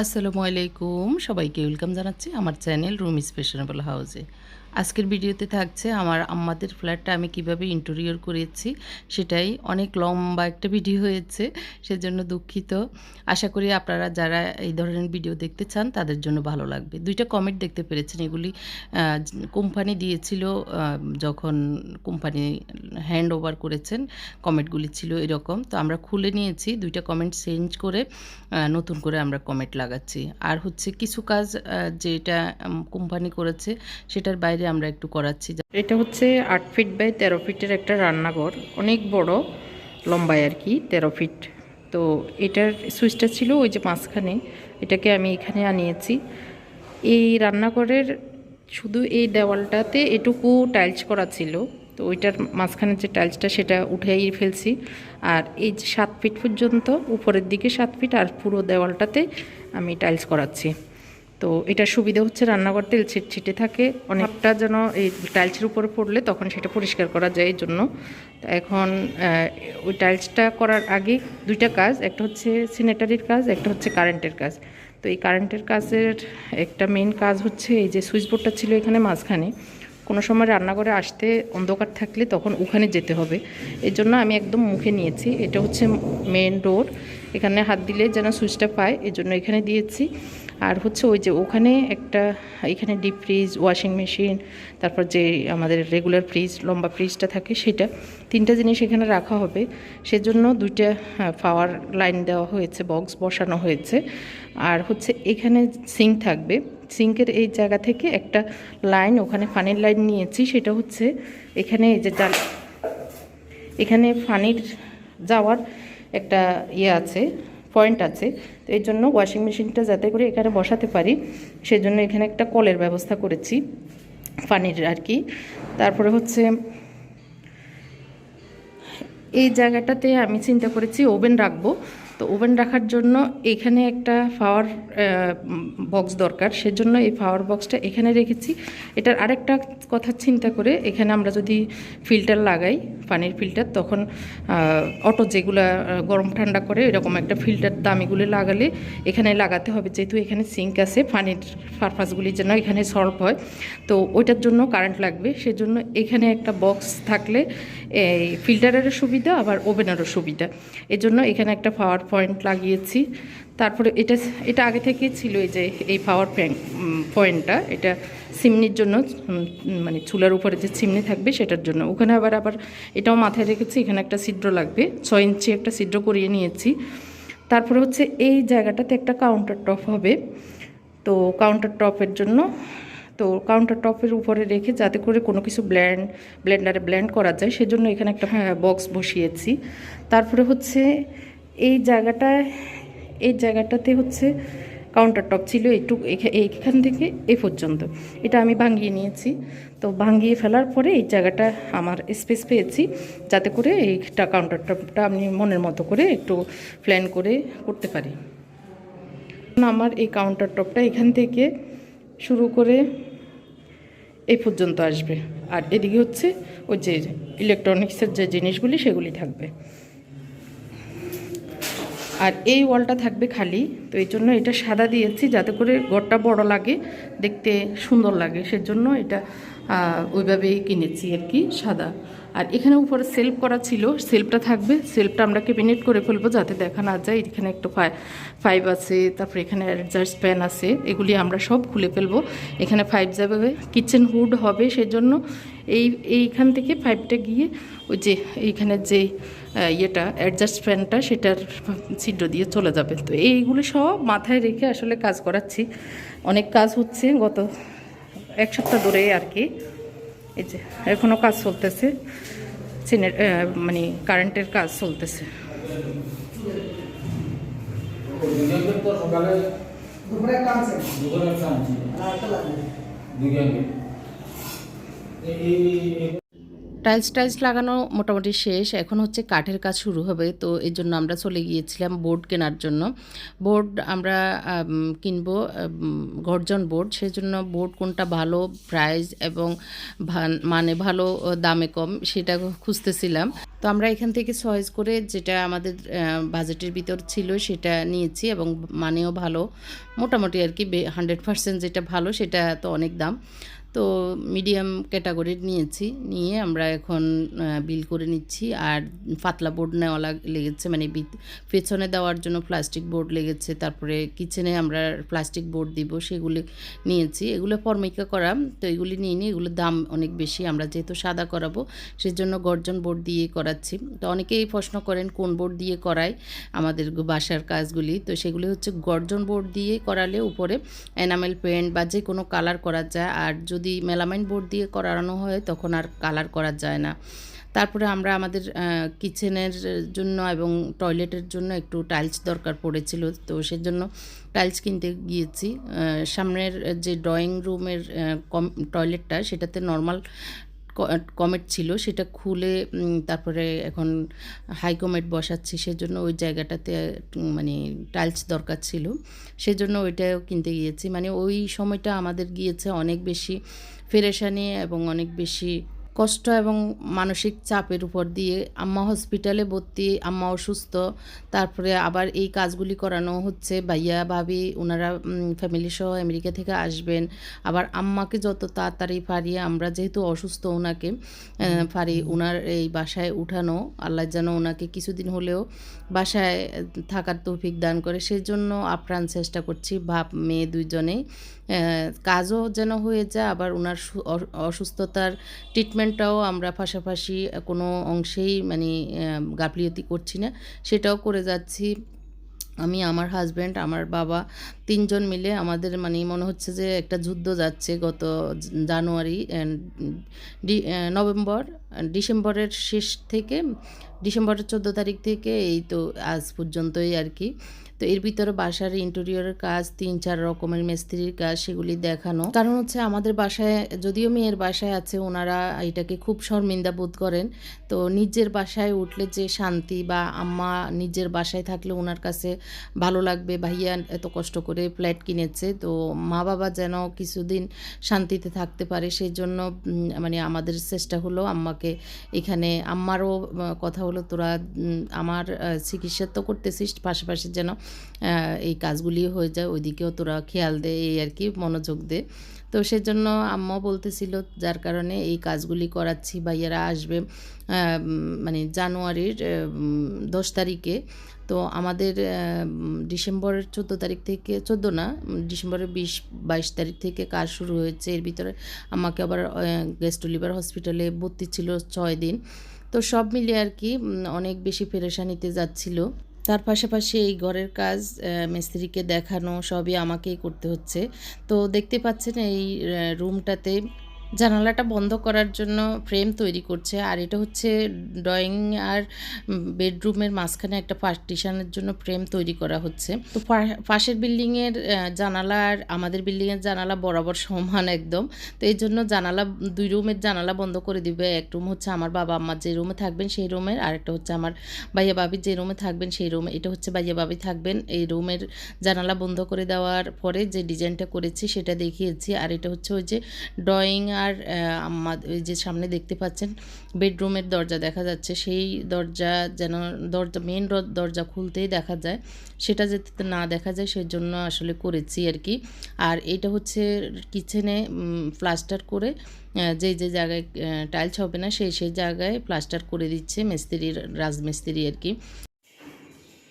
আসসালামু আলাইকুম, সবাইকে ওয়েলকাম জানাচ্ছি আমার চ্যানেল রুমিস ফ্যাশনেবল হাউসে। আজকের ভিডিওতে থাকছে আমার আম্মাদের ফ্ল্যাটটা আমি কিভাবে ইন্টেরিয়র করেছি, সেটাই অনেক লম্বা একটা ভিডিও হয়েছে, সেজন্য দুঃখিত। আশা করি আপনারা যারা এই ধরনের ভিডিও দেখতে চান তাদের জন্য ভালো লাগবে। 2টা কমেন্ট দেখতে পেরেছেন, এগুলি কোম্পানি দিয়েছিল যখন কোম্পানি হ্যান্ড ওভার করেছেন, কমেন্টগুলি ছিল এরকম। তো আমরা খুলে নিয়েছি, 2টা কমেন্ট চেঞ্জ করে নতুন করে আমরা কমেন্ট লাগাচ্ছি। আর হচ্ছে কিছু কাজ যেটা কোম্পানি করেছে সেটার বাইরে আমরা একটু করাচ্ছি। এটা হচ্ছে 8 ফিট বাই 13 ফিটের একটা রান্নাঘর, অনেক বড়, লম্বায় আর কি 13 ফিট। তো এটার সুইচটা ছিল ওই যে মাঝখানে, এটাকে আমি এখানে আনিয়েছি। এই রান্নাঘরের শুধু এই দেওয়ালটাতে এটুকু টাইলস করা ছিল, তো ওইটার মাঝখানে যে টাইলসটা সেটা উঠেই ফেলছি। আর এই যে 7 ফিট পর্যন্ত উপরের দিকে 7 ফিট আর পুরো দেওয়ালটাতে আমি টাইলস করাচ্ছি। তো এটা সুবিধা হচ্ছে রান্নাঘর তেল ছিটছিটে থাকে, অনেকটা যেন এই টাইলসের উপরে পড়লে তখন সেটা পরিষ্কার করা যায় এই জন্য। এখন ওই টাইলসটা করার আগে 2টা কাজ, একটা হচ্ছে স্যানিটারির কাজ, একটা হচ্ছে কারেন্টের কাজ। তো এই কারেন্টের কাজের একটা মেন কাজ হচ্ছে এই যে সুইচ বোর্ডটা ছিল এখানে মাঝখানে, কোনো সময় রান্নাঘরে আসতে অন্ধকার থাকলে তখন ওখানে যেতে হবে, এই জন্য আমি একদম মুখে নিয়েছি। এটা হচ্ছে মেন ডোর, এখানে হাত দিলে যেন সুইচটা পায় এই জন্য এখানে দিয়েছি। আর হচ্ছে ওই যে ওখানে একটা, এখানে ডিপ ফ্রিজ, ওয়াশিং মেশিন, তারপর যে আমাদের রেগুলার ফ্রিজ, লম্বা ফ্রিজটা থাকে সেটা, 3টা জিনিস এখানে রাখা হবে। সেজন্য 2টা পাওয়ার লাইন দেওয়া হয়েছে, বক্স বসানো হয়েছে। আর হচ্ছে এখানে সিঙ্ক থাকবে, সিঙ্কের এই জায়গা থেকে একটা লাইন, ওখানে পানির লাইন নিয়েছি, সেটা হচ্ছে এখানে এই যে এখানে পানির যাওয়ার একটা ইয়ে আছে, পয়েন্ট আছে। তো এই জন্য ওয়াশিং মেশিনটা যাতে করে এখানে বসাতে পারি সেজন্য এখানে একটা কলের ব্যবস্থা করেছি পানির আর কি। তারপরে হচ্ছে এই জায়গাটাতে আমি চিন্তা করেছি ওভেন রাখবো। তো ওভেন রাখার জন্য এখানে একটা পাওয়ার বক্স দরকার, সেজন্য এই পাওয়ার বক্সটা এখানে রেখেছি। এটার আরেকটা কথা চিন্তা করে এখানে আমরা যদি ফিল্টার লাগাই, পানির ফিল্টার, তখন অটো যেগুলো গরম ঠান্ডা করে এরকম একটা ফিল্টার দামিগুলো লাগালে এখানে লাগাতে হবে, যেহেতু এখানে সিঙ্ক আছে, পানির পারপাসগুলি যেন এখানে সলভ হয়। তো ওইটার জন্য কারেন্ট লাগবে, সেজন্য এখানে একটা বক্স থাকলে এই ফিল্টারেরও সুবিধা আবার ওভেনেরও সুবিধা, এজন্য এখানে একটা পাওয়ার পয়েন্ট লাগিয়েছি। তারপরে এটা আগে থেকে ছিল, এই যে এই পাওয়ার পয়েন্টটা, এটা চিমনির জন্য, মানে চুলার উপরে যে চিমনি থাকবে সেটার জন্য। ওখানে আবার এটাও মাথায় রেখেছি, এখানে একটা ছিদ্র লাগবে, 6 ইঞ্চি একটা ছিদ্র করিয়ে নিয়েছি। তারপরে হচ্ছে এই জায়গাটাতে একটা কাউন্টার টপ হবে। তো কাউন্টার টপের জন্য, তো কাউন্টার টপের উপরে রেখে যাতে করে কোনো কিছু ব্লেন্ডারে ব্লেন্ড করা যায় সেজন্য এখানে একটা বক্স বসিয়েছি। তারপরে হচ্ছে এই জায়গাটাতে হচ্ছে কাউন্টার টপ ছিল এইখান থেকে এই পর্যন্ত, এটা আমি ভাঙিয়ে নিয়েছি। তো ভাঙিয়ে ফেলার পরে এই জায়গাটা আমার স্পেস পেয়েছি যাতে করে এইটা কাউন্টার টপটা আমি মনের মতো করে একটু প্ল্যান করে করতে পারি। আমার এই কাউন্টার টপটা এখান থেকে শুরু করে এই পর্যন্ত আসবে, আর এদিকে হচ্ছে ওই যে ইলেকট্রনিক্সের যে জিনিসগুলি সেগুলি থাকবে। আর এই ওয়ালটা থাকবে খালি, তো এই জন্য এটা সাদা দিয়েছি যাতে করে ঘরটা বড় লাগে, দেখতে সুন্দর লাগে, সেজন্য এটা ওইভাবেই কিনেছি আর কি, সাদা। আর এখানে উপরে সেলফ করা ছিল, সেলফটা থাকবে, সেলফটা আমরা ক্যাবিনেট করে ফেলবো যাতে দেখা না যায়। এখানে একটু পাইপ আছে, তারপরে এখানে অ্যাডজাস্ট ফ্যান আছে, এগুলি আমরা সব খুলে ফেলবো। এখানে পাইপ যাবে, কিচেন হুড হবে, সেজন্য এইখান থেকে পাইপটা গিয়ে ওই যে এইখানে যে ইয়েটা অ্যাডজাস্ট ফ্যানটা সেটার ছিদ্র দিয়ে চলে যাবে। তো এইগুলো সব মাথায় রেখে আসলে কাজ করাচ্ছি, অনেক কাজ হচ্ছে গত 1 সপ্তাহ ধরে আর কি। এই যে এখনও কাজ চলতেছে, মানে কারেন্টের কাজ চলতেছে। টাইলস লাগানো মোটামুটি শেষ। এখন হচ্ছে কাঠের কাজ শুরু হবে। তো এজন্য আমরা চলে গিয়েছিলাম বোর্ড কেনার জন্য। বোর্ড আমরা কিনবো গর্জন বোর্ড। সেজন্য বোর্ড কোনটা ভালো প্রাইস এবং মানে ভালো দামে কম সেটা খুঁজতেছিলাম। তো আমরা এখান থেকে চয়েস করে যেটা আমাদের বাজেটের ভিতর ছিল সেটা নিয়েছি এবং মানেও ভালো। মোটামুটি আরকি 100% যেটা ভালো সেটা তো অনেক দাম। তো মিডিয়াম ক্যাটাগরির নিয়েছি, নিয়ে আমরা এখন বিল করে নিচ্ছি। আর পাতলা বোর্ড নেওয়া লেগেছে, মানে পেছনে দেওয়ার জন্য প্লাস্টিক বোর্ড লেগেছে, তারপরে কিচেনে আমরা প্লাস্টিক বোর্ড দিব সেগুলি নিয়েছি। এগুলো ফরমিকা করা, তো এগুলি নিয়ে নিই। এগুলোর দাম অনেক বেশি, আমরা যেহেতু সাদা করাবো সেজন্য গর্জন বোর্ড দিয়ে করাচ্ছি। তো অনেকেই প্রশ্ন করেন কোন বোর্ড দিয়ে করায় আমাদের বাসার কাজগুলি। তো সেগুলি হচ্ছে গর্জন বোর্ড দিয়ে করালে উপরে এনামেল পেন্ট বা যে কোনো কালার করা যায়। আর যদি মেলামাইন বোর্ড দিয়ে করানো হয় তখন আর কালার করা যায় না। তারপরে আমরা আমাদের কিচেনের জন্য এবং টয়লেটের জন্য একটু টাইলস দরকার পড়েছিল, তো সেজন্য টাইলস কিনতে গিয়েছি। সামনের যে ড্রয়িং রুমের টয়লেটটা সেটাতে নর্মাল কমেট ছিল, সেটা খুলে তারপরে এখন হাই কমেট বসাচ্ছি। সেজন্য ওই জায়গাটাতে মানে টাইলস দরকার ছিল, সেজন্য ওইটাও কিনতে গিয়েছি। মানে ওই সময়টা আমাদের গিয়েছে অনেক বেশি পেরেশানি এবং অনেক বেশি কষ্ট এবং মানসিক চাপের উপর দিয়ে। আম্মা হসপিটালে ভর্তি, আম্মা অসুস্থ, তারপরে আবার এই কাজগুলি করানো হচ্ছে। ভাইয়া ভাবি ওনারা ফ্যামিলি সহ আমেরিকা থেকে আসবেন। আবার আম্মাকে যত তাড়াতাড়ি পারি, আমরা যেহেতু অসুস্থ ওনাকে পারি ওনার এই বাসায় উঠানো, আল্লাহ যেন ওনাকে কিছুদিন হলেও বাসায় থাকার তৌফিক দান করে, সেজন্য আপ্রাণ চেষ্টা করছি। বাপ মেয়ে দুইজনেই কাজও যেন হয়ে যায়, আবার ওনার অসুস্থতার ট্রিটমেন্টটাও আমরা পাশাপাশি কোনো অংশেই মানে গাফিলতি করছি না, সেটাও করে যাচ্ছি। আমি, আমার হাজব্যান্ড, আমার বাবা, ৩ জন মিলে আমাদের মানে মনে হচ্ছে যে একটা যুদ্ধ যাচ্ছে। গত জানুয়ারি ডিসেম্বরের শেষ থেকে, ডিসেম্বরের 14 তারিখ থেকে এই তো আজ পর্যন্তই আর কি। তো এর ভিতরে বাসার ইন্টেরিয়রের কাজ, ৩-৪ রকমের মিস্ত্রির কাজ, সেগুলি দেখানো। কারণ হচ্ছে আমাদের বাসায়, যদিও মেয়ের বাসায় আছে, ওনারা এটাকে খুব শর্মিন্দা বোধ করেন। তো নিজের বাসায় উঠলে যে শান্তি, বা আম্মা নিজের বাসায় থাকলে ওনার কাছে ভালো লাগবে, ভাইয়া এত কষ্ট করে ফ্ল্যাট কিনেছে, তো মা বাবা যেন কিছুদিন শান্তিতে থাকতে পারে, সেই জন্য মানে আমাদের চেষ্টা হলো আম্মাকে এখানে। আম্মারও কথা হলো তোরা আমার চিকিৎসা তো করতেছিস, পাশাপাশি যেন এই কাজগুলি হয়ে যায়, ওইদিকেও তোরা খেয়াল দে, এই আর কি, মনোযোগ দে। তো সেজন্য আম্মাও বলতেছিল, যার কারণে এই কাজগুলি করাচ্ছি। ভাইয়ারা আসবে মানে জানুয়ারির 10 তারিখে। তো আমাদের ডিসেম্বরের 14 তারিখ থেকে, 14 না, ডিসেম্বরের 20-22 তারিখ থেকে কাজ শুরু হয়েছে। এর ভিতরে আমাকে আবার গেস্টলিভার হসপিটালে ভর্তি ছিল 6 দিন। তো সব মিলিয়ে আর কি অনেক বেশি পেরেশানিতে যাচ্ছিল। তার পাশাপাশি এই ঘরের কাজ, মিস্ত্রিকে দেখানো, সবই আমাকেই করতে হচ্ছে। তো দেখতে পাচ্ছেন এই রুমটাতে জানালাটা বন্ধ করার জন্য ফ্রেম তৈরি করছে। আর এটা হচ্ছে ড্রয়িং আর বেডরুমের মাঝখানে একটা পার্টিশনের জন্য ফ্রেম তৈরি করা হচ্ছে। তো পাশের বিল্ডিংয়ের জানালা আর আমাদের বিল্ডিংয়ের জানালা বরাবর সমান একদম। তো এই জন্য জানালা, 2 রুমের জানালা বন্ধ করে দিবে। এক রুম হচ্ছে আমার বাবা আম্মা যে রুমে থাকবেন সেই রুমের, আর একটা হচ্ছে আমার ভাইয়া ভাবি যে রুমে থাকবেন সেই রুমে। এটা হচ্ছে ভাইয়া ভাবি থাকবেন। এই রুমের জানালা বন্ধ করে দেওয়ার পরে যে ডিজাইনটা করেছি সেটা দেখিয়েছি। আর এটা হচ্ছে ওই যে ড্রয়িং আর ওই যে সামনে দেখতে পাচ্ছেন বেডরুমের দরজা দেখা যাচ্ছে, সেই দরজা যেন মেন দরজা খুলতেই দেখা যায়, সেটা যাতে না দেখা যায় সেই জন্য আসলে করেছি আর কি। আর এটা হচ্ছে কিচেনে প্লাস্টার করে যে জায়গায় টাইলস হবে না সেই জায়গায় প্লাস্টার করে দিচ্ছে মিস্ত্রির, রাজমিস্ত্রি আর কি।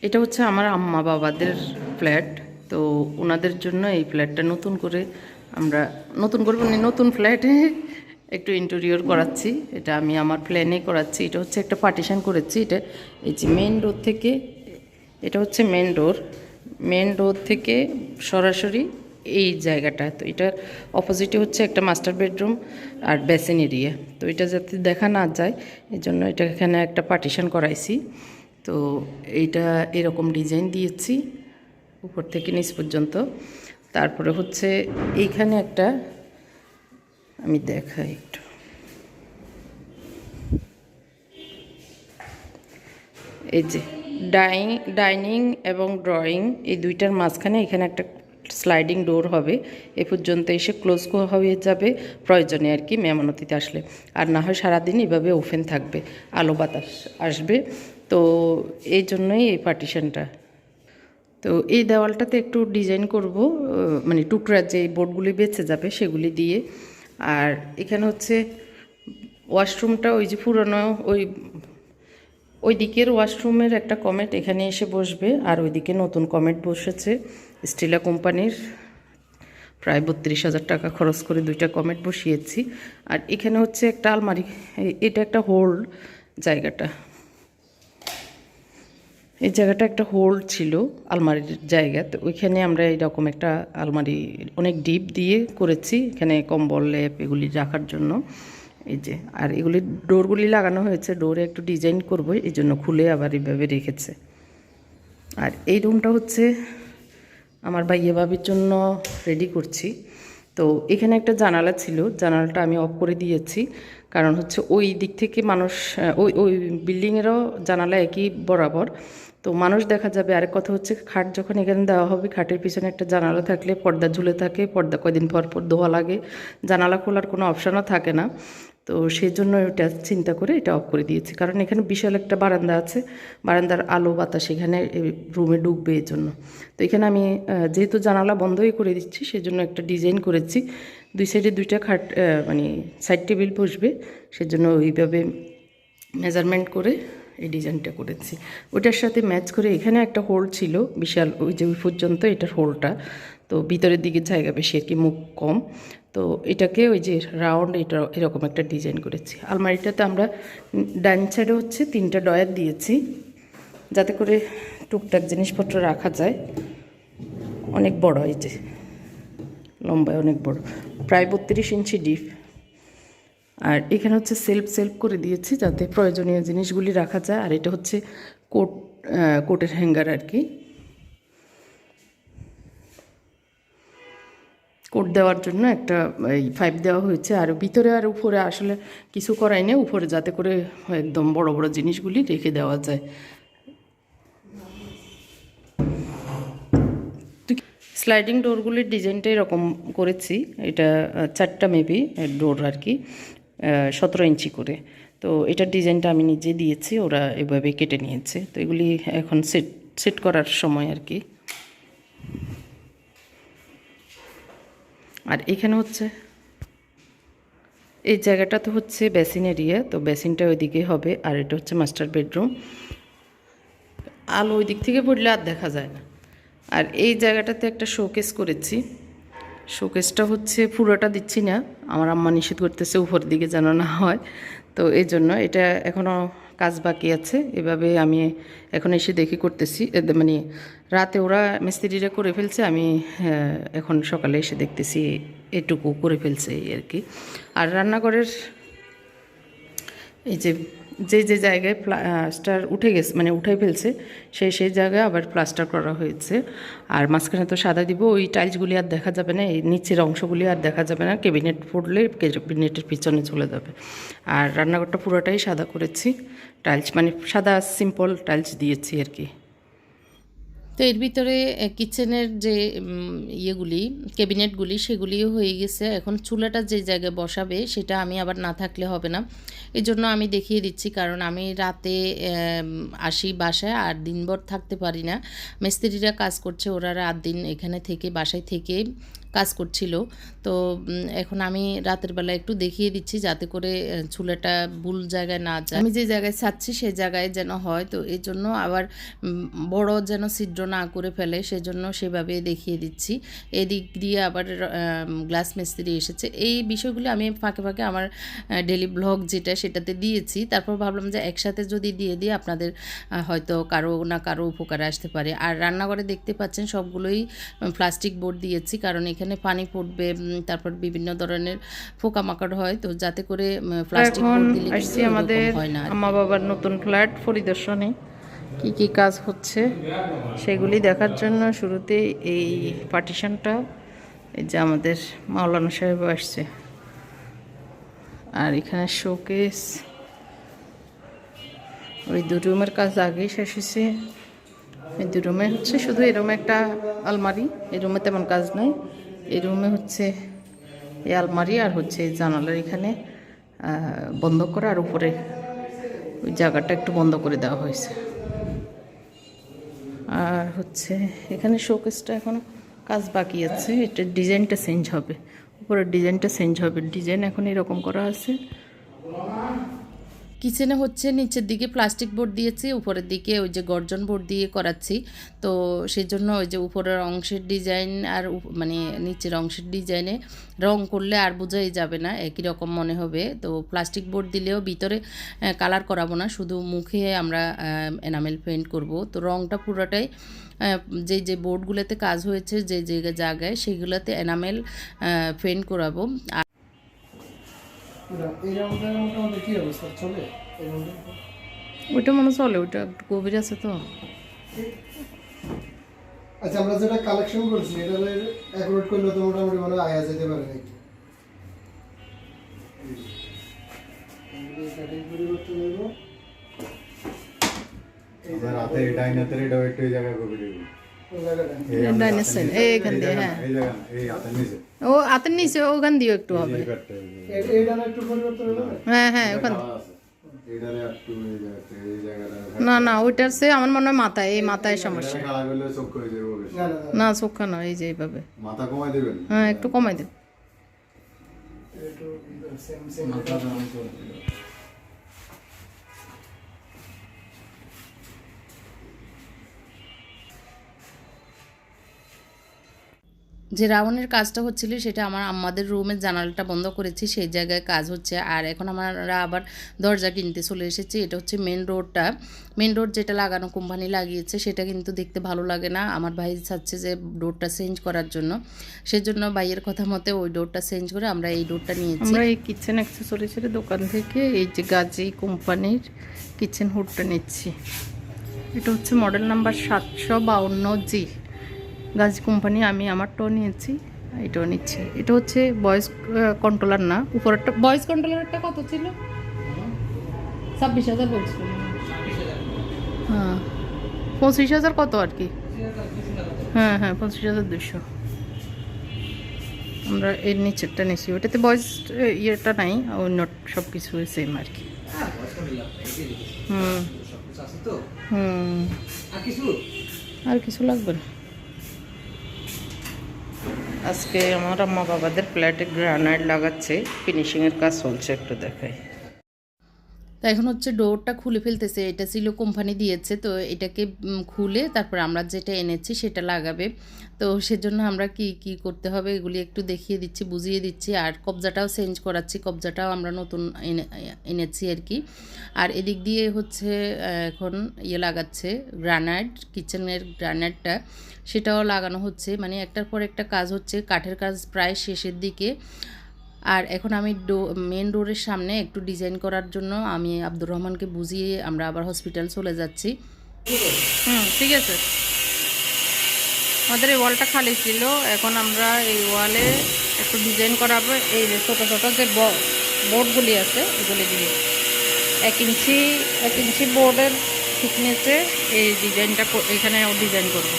এটা হচ্ছে আমার আম্মা বাবাদের ফ্ল্যাট। তো ওনাদের জন্য এই ফ্ল্যাটটা নতুন করে আমরা নতুন ফ্ল্যাটে একটু ইন্টেরিয়র করাচ্ছি। এটা আমি আমার প্ল্যানে করাচ্ছি। এটা হচ্ছে একটা পার্টিশন করেছি। এটা এই যে মেন ডোর থেকে, এটা হচ্ছে মেন ডোর থেকে সরাসরি এই জায়গাটা। তো এটার অপোজিটে হচ্ছে একটা মাস্টার বেডরুম আর বেসিন এরিয়া। তো এটা যাতে দেখা না যায় এই জন্য এটা এখানে একটা পার্টিশন করাইছি। তো এইটা এরকম ডিজাইন দিয়েছি উপর থেকে নিচ পর্যন্ত। তারপরে হচ্ছে এইখানে একটা, আমি দেখাই একটু, এই যে ডাইনিং এবং ড্রয়িং এই দুইটার মাঝখানে এখানে একটা স্লাইডিং ডোর হবে, এ পর্যন্ত এসে ক্লোজ হয়ে যাবে প্রয়োজনে আর কি মেহমান অতিথি আসলে, আর না হয় সারাদিন এভাবে ওপেন থাকবে, আলো বাতাস আসবে। তো এই জন্যই এই পার্টিশনটা। তো এই দেওয়ালটাতে একটু ডিজাইন করব, মানে টুকরা যে বোর্ডগুলি বেঁচে যাবে সেগুলি দিয়ে। আর এখানে হচ্ছে ওয়াশরুমটা ওই যে পুরনো ওই দিকের ওয়াশরুমের একটা কমেট এখানে এসে বসবে, আর ওইদিকে নতুন কমেট বসেছে স্টিলা কোম্পানির, প্রায় 32,000 টাকা খরচ করে দুইটা কমেট বসিয়েছি। আর এখানে হচ্ছে একটা আলমারি, এটা একটা হোল্ড জায়গাটা, এই জায়গাটা একটা হোল্ড ছিল আলমারির জায়গা, তো ওইখানে আমরা এইরকম একটা আলমারি অনেক ডিপ দিয়ে করেছি, এখানে কম্বল লেপ এগুলি রাখার জন্য। এই যে, আর এগুলি ডোরগুলি লাগানো হয়েছে, ডোরে একটু ডিজাইন করবো এই জন্য খুলে আবার এইভাবে রেখেছে। আর এই রুমটা হচ্ছে আমার ভাইয়া ভাবির জন্য রেডি করছি। তো এখানে একটা জানালা ছিল, জানালাটা আমি অফ করে দিয়েছি, কারণ হচ্ছে ওই দিক থেকে মানুষ, ওই ওই বিল্ডিংয়েরও জানালা একই বরাবর, তো মানুষ দেখা যাবে। আরেক কথা হচ্ছে খাট যখন এখানে দেওয়া হবে, খাটের পিছনে একটা জানালা থাকলে পর্দা ঝুলে থাকে, পর্দা কয়দিন পর পর ধোয়া লাগে, জানালা খোলার কোনো অপশানও থাকে না। তো সেই জন্য এটা চিন্তা করে এটা অফ করে দিয়েছি, কারণ এখানে বিশাল একটা বারান্দা আছে, বারান্দার আলো বাতাস এখানে রুমে ঢুকবে এই জন্য। তো এখানে আমি যেহেতু জানালা বন্ধই করে দিচ্ছি সেজন্য একটা ডিজাইন করেছি, দুই সাইডে দুইটা খাট, মানে সাইড টেবিল বসবে, সেজন্য ওইভাবে মেজারমেন্ট করে এই ডিজাইনটা করেছি। ওইটার সাথে ম্যাচ করে এখানে একটা হোল ছিল বিশাল, ওই যে ওই পর্যন্ত এটার হোলটা, তো ভিতরের দিকে জায়গা বেশি আর কি, মুখ কম, তো এটাকে ওই যে রাউন্ড এটা এরকম একটা ডিজাইন করেছি। আলমারিটাতে আমরা ডাইন সাইডে হচ্ছে 3টা ডয়ার দিয়েছি, যাতে করে টুকটাক জিনিসপত্র রাখা যায়। অনেক বড়, এই যে লম্বায় অনেক বড়, প্রায় 32 ইঞ্চি ডিপ। আর এখানে হচ্ছে সেলফ করে দিয়েছি যাতে প্রয়োজনীয় জিনিসগুলি রাখা যায়। আর এটা হচ্ছে কোটের হ্যাঙ্গার আর কি, কোট দেওয়ার জন্য একটা এই 5 দেওয়া হয়েছে। আর ভিতরে আর উপরে আসলে কিছু করাই নেই, উপরে যাতে করে একদম বড় বড় জিনিসগুলি রেখে দেওয়া যায়। স্লাইডিং ডোরগুলির ডিজাইনটা এরকম করেছি, এটা 4টা মেবি ডোর আর কি, 17 ইঞ্চি করে। তো এটার ডিজাইনটা আমি নিজে দিয়েছি, ওরা এভাবে কেটে নিয়েছে। তো এগুলি এখন সেট করার সময় আর কি। আর এখানে হচ্ছে এই জায়গাটা তো হচ্ছে বেসিন এরিয়া, তো বেসিনটা ওইদিকে হবে। আর এটা হচ্ছে মাস্টার বেডরুম, আলো ওই দিক থেকে পড়লে আর দেখা যায় না। আর এই জায়গাটাতে একটা শোকেস করেছি, শোকেসটা হচ্ছে পুরোটা দিচ্ছি না, আমার আম্মা নিষেধ করতেছে উপর দিকে যেন না হয়, তো এই জন্য এটা এখনও কাজ বাকি আছে। এভাবে আমি এখন এসে দেখি করতেছি, মানে রাতে ওরা মিস্ত্রিরা করে ফেলছে, আমি এখন সকালে এসে দেখতেছি এটুকু করে ফেলছে এই আর কি। আর রান্নাঘরের এই যে জায়গায় প্লাস্টার উঠে গেছে, মানে উঠে ফেলছে, সেই জায়গায় আবার প্লাস্টার করা হয়েছে। আর মাঝখানে তো সাদা দিব, ওই টাইলসগুলি আর দেখা যাবে না, এই নিচের অংশগুলি আর দেখা যাবে না, ক্যাবিনেট পড়লে ক্যাবিনেটের পিছনে চলে যাবে। আর রান্নাঘরটা পুরোটাই সাদা করেছি, টাইলস মানে সাদা সিম্পল টাইলস দিয়েছি আর কি। তো এর ভিতরে কিচেনের যে ইয়েগুলি ক্যাবিনেটগুলি সেগুলিও হয়ে গেছে। এখন চুলাটা যে জায়গায় বসাবে সেটা আমি আবার না থাকলে হবে না, এই জন্য আমি দেখিয়ে দিচ্ছি, কারণ আমি রাতে আসি বাসায় আর দিনভর থাকতে পারি না, মিস্ত্রিরা কাজ করছে, ওরা রাত দিন এখানে থেকে বাসায় থেকে কাজ করছিল। তো এখন আমি রাতের বেলা একটু দেখিয়ে দিচ্ছি যাতে করে চুলাটা ভুল জায়গায় না যায়, আমি যে জায়গায় ছাড়ছি সেই জায়গায় যেন হয়। তো এই জন্য আবার বড় যেন ছিদ্র না করে ফেলে, সেজন্য সেভাবে দেখিয়ে দিচ্ছি। এদিক দিয়ে আবার গ্লাস মিস্ত্রি এসেছে, এই বিষয়গুলো আমি ফাঁকে ফাঁকে আমার ডেলি ব্লগ যেটা সেটাতে দিয়েছি। তারপর ভাবলাম যে একসাথে যদি দিয়ে দিই আপনাদের হয়তো কারো না কারো উপকারে আসতে পারে। আর রান্নাঘরে দেখতে পাচ্ছেন সবগুলোই প্লাস্টিক বোর্ড দিয়েছি, কারণ এখানে পানি পড়বে, তারপর বিভিন্ন ধরনের পোকামাকড় হয়, তো যাতে করে প্লাস্টিক বোর্ড দিলে কিন্তু আমাদের হয় না। আম্মা বাবার নতুন ফ্ল্যাট পরিদর্শনে কি কি কাজ হচ্ছে সেগুলি দেখার জন্য শুরুতেই এই পার্টিশনটা, এই যে আমাদের মাওলানা সাহেব আসছে। আর এখানে শোকেস, ওই 2 রুমের কাজ আগেই শেষ হয়েছে। এই 2 রুমে হচ্ছে শুধু এই রুমে একটা আলমারি, এই রুমে তেমন কাজ নাই। এই রুমে হচ্ছে এই আলমারি আর হচ্ছে জানালার এখানে বন্ধ করা, আর উপরে ওই জায়গাটা একটু বন্ধ করে দেওয়া হয়েছে। আর হচ্ছে এখানে শোকেসটা এখনও কাজ বাকি আছে, এটা ডিজাইনটা চেঞ্জ হবে, উপরের ডিজাইনটা চেঞ্জ হবে। ডিজাইন এখন এরকম করা আছে। কিচেনে হচ্ছে নিচের দিকে প্লাস্টিক বোর্ড দিয়েছি, উপরের দিকে ওই যে গর্জন বোর্ড দিয়ে করাচ্ছি। তো সেই জন্য ওই যে উপরের অংশের ডিজাইন আর মানে নিচের অংশের ডিজাইনে রং করলে আর বোঝাই যাবে না, একই রকম মনে হবে। তো প্লাস্টিক বোর্ড দিলেও ভিতরে কালার করাবো না, শুধু মুখে আমরা এনামেল পেইন্ট করব। তো রংটা পুরোটাই যে বোর্ডগুলোতে কাজ হয়েছে যে জায়গায় সেগুলোতে এনামেল পেইন্ট করাবো। ওইটা মনে চলে, ওইটা একটু গভীর আছে তো। আচ্ছা, আমরা যেটা কালেকশন করছি এটা অ্যাকুরেট করলে তো মোটামুটি মানে আয়া যেতে পারে নাকি? রাতে ডাইনাতের এটা একটু এই জায়গা কপি দেব। এইখান দিয়ে, হ্যাঁ এই জায়গা এই হাতের নিচে, ও হাতের নিচে ওখান দিয়ে একটু হবে। এইটা একটু পরিবর্তন হলো হ্যাঁ ওখান এইটারে একটু এই জায়গাটা না না ওইটার সে আমার মনে হয় মাথায়, এই মাথায় সমস্যা। কালা করলে চোখ হয়ে যাবে বেশি। না না চোখা না, এই যে এইভাবে মাথা কমাই দিবেন। হ্যাঁ একটু কমাই দেন। একটু সেম সেম যে রাউন্ডের কাজটা হচ্ছিল সেটা আমার আমাদের রুমের জানালাটা বন্ধ করেছি, সেই জায়গায় কাজ হচ্ছে। আর এখন আমরা আবার দরজা কিনতে চলে এসেছি। এটা হচ্ছে মেন রোড যেটা লাগানো কোম্পানি লাগিয়েছে, সেটা কিন্তু দেখতে ভালো লাগে না। আমার ভাই চাচ্ছে যে ডোরটা চেঞ্জ করার জন্য, সেজন্য ভাইয়ের কথা মতে ওই ডোরটা চেঞ্জ করে আমরা এই ডোরটা নিয়েছি। আমরা এই কিচেন অ্যাক্সেসরিজের দোকান থেকে এই যে গাজি কোম্পানির কিচেন হুডটা নিচ্ছি। এটা হচ্ছে model number 752G Gazi company. আমি আমারটাও নিয়েছি, এটাও নিচ্ছি। এটা হচ্ছে ভয়েস কন্ট্রোলার না, উপরেরটা ভয়েস কন্ট্রোলারটা কত ছিল? 26,000 বলছিল। হ্যাঁ 25,000 কত আর কি। হ্যাঁ 25,200। আমরা এর নিচেরটা নিচ্ছি, ওটাতে ভয়েস ইয়েটা নাই, অন্য সব কিছু সেম আর কি। আর কিছু লাগবে না। আজকে আমার আম্মা বাবাদের ফ্ল্যাটে গ্রানাইট লাগাচ্ছে, ফিনিশিংয়ের কাজ চলছে, একটু দেখাই। তো এখন হচ্ছে ডোরটা খুলে ফেলতেছে, এটা ছিল কোম্পানি দিয়েছে, তো এটাকে খুলে তারপর আমরা যেটা এনেছি সেটা লাগাবে। তো সেজন্য আমরা কি করতে হবে এগুলি একটু দেখিয়ে দিচ্ছি, বুঝিয়ে দিচ্ছি। আর কবজাটাও চেঞ্জ করাচ্ছি, কবজাটাও আমরা নতুন এনেছি আর কি। আর এদিক দিয়ে হচ্ছে এখন লাগাচ্ছে গ্রানাইট, কিচেনের গ্রানাইটটা সেটাও লাগানো হচ্ছে, মানে একটার পর একটা কাজ হচ্ছে। কাঠের কাজ প্রায় শেষের দিকে। আর এখন আমি মেন ডোরের সামনে একটু ডিজাইন করার জন্য আমি আব্দুর রহমানকে বুঝিয়ে আমরা আবার হসপিটাল চলে যাচ্ছি। ঠিক আছে। আমাদের এই ওয়ালটা খালি ছিল, এখন আমরা এই ওয়ালে একটু ডিজাইন করাবো। এই যে ছোটো ছোটো যে বোর্ডগুলি আছে এগুলি দিয়ে 1 ইঞ্চি বোর্ডের থিকনেসে এই ডিজাইনটা এখানে ডিজাইন করবো।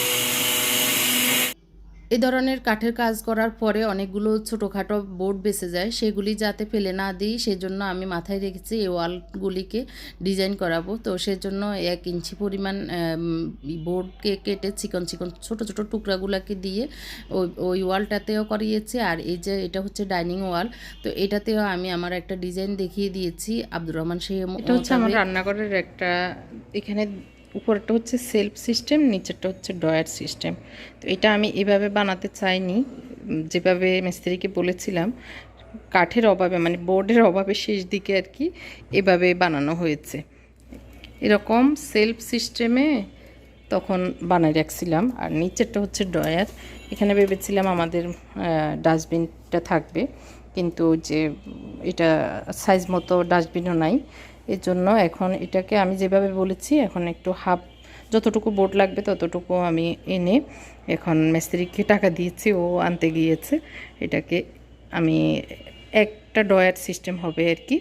এই ধরনের কাঠের কাজ করার পরে অনেকগুলো ছোটোখাটো বোর্ড বেঁচে যায়, সেগুলি যাতে ফেলে না দিই সেজন্য আমি মাথায় রেখেছি এই ওয়ালগুলিকে ডিজাইন করাবো। তো সেজন্য 1 ইঞ্চি পরিমাণ বোর্ডকে কেটে চিকন ছোটো টুকরাগুলোকে দিয়ে ওই ওয়ালটাতেও করিয়েছি। আর এই যে এটা হচ্ছে ডাইনিং ওয়াল, তো এটাতেও আমি আমার একটা ডিজাইন দেখিয়ে দিয়েছি। আব্দুর রহমান এটা হচ্ছে আমার রান্নাঘরের একটা, এখানে উপরেরটা হচ্ছে সেলফ সিস্টেম, নিচেরটা হচ্ছে ড্রয়ার সিস্টেম। তো এটা আমি এভাবে বানাতে চাইনি, যেভাবে মিস্ত্রিকে বলেছিলাম কাঠের অভাবে, মানে বোর্ডের অভাবে শেষ দিকে আর কি এভাবে বানানো হয়েছে। এরকম সেলফ সিস্টেমে তখন বানাই রাখছিলাম। আর নিচেরটা হচ্ছে ড্রয়ার, এখানে ভেবেছিলাম আমাদের ডাস্টবিনটা থাকবে, কিন্তু যে এটা সাইজ মতো ডাস্টবিনও নাই। এর জন্য এখন এটাকে আমি যেভাবে বলেছি, এখন একটু হাফ যতটুকু বোর্ড লাগবে ততটুকু আমি এনে এখন মিস্ত্রিকে টাকা দিয়েছি, ও আনতে গিয়েছে। এটাকে আমি একটা ড্রয়ার সিস্টেম হবে আর কি,